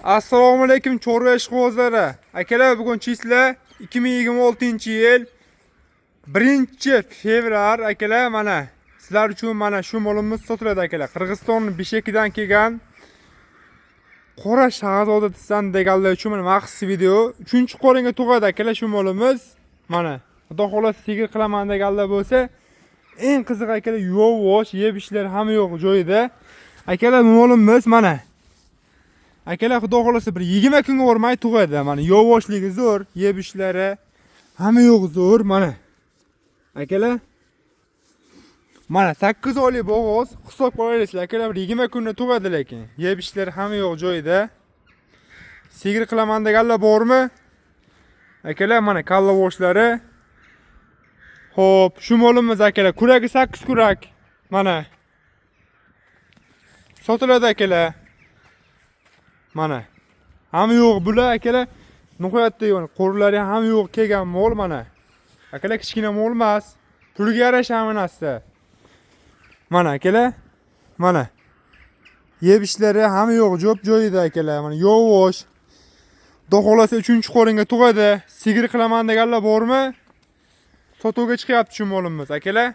Assalomu alaykum chorva ishqibozlari. Akalar, bugun chislar 2026-yil 1-fevral akalar, mana sizlar uchun mana shu molimiz sotiladi akalar. Qirg'izistonning Bishekidan kelgan qora shahzoda tizdan deganlar uchun mana maxsus video 3-qo'ringa tug'adi akalar shu molimiz. Mana xudo xolasa sigir qilaman deganlar bo'lsa, eng qiziq akalar yo'vosh, yeb ishlar hamma yo'q joyida. Akalar, molimiz mana akalar, xudo xolasa bir 20 kunga o'rmay tug'adi. Mana yovoshligi zo'r, yeb ishlari hamma yo'q zo'r. Mana akalar, mana 8 oylik bo'g'oz hisob qilaylik akalar, bir 20 kunda tug'adi, lekin yeb ishlari hamma yo'q joyida. Sigir qilaman deganlar bormi? Akalar, mana kallavoshlari. Xo'p, shu molimiz akalar, kuragi 8 kurak. Mana sotiladi akalar. Mana hamma yo'q bular akalar. Nihoyatda qo'rlari hamma yo'q kelgan mol mana. Akalar, kichkina mol emas. Pulga yarasha hammasi. Mana akalar, mana yeb ishlari hamma yo'q joyida akalar. Mana yo'vosh. Xudo xolasa 3-qo'ringa tug'adi. Sigir qilaman deganlar bormi? Sotuvga chiqyapti shu molimiz akalar.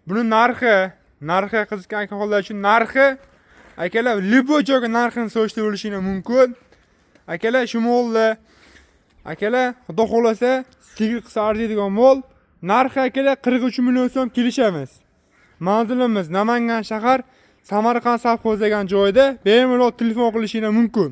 Buni narxi qiziqqan akalar uchun narxi akalar, libo joyga narxini so'rashda bo'lishingiz mumkin. Akalar, shu molda akalar, xudo xolasa sigir qilsa arziydigan mol. Narxi akalar 43 million so'm kelishamiz. Manzilimiz Namangan shahar, Samarqand savxoz degan joyda bemalol telefon qilishingiz mumkin.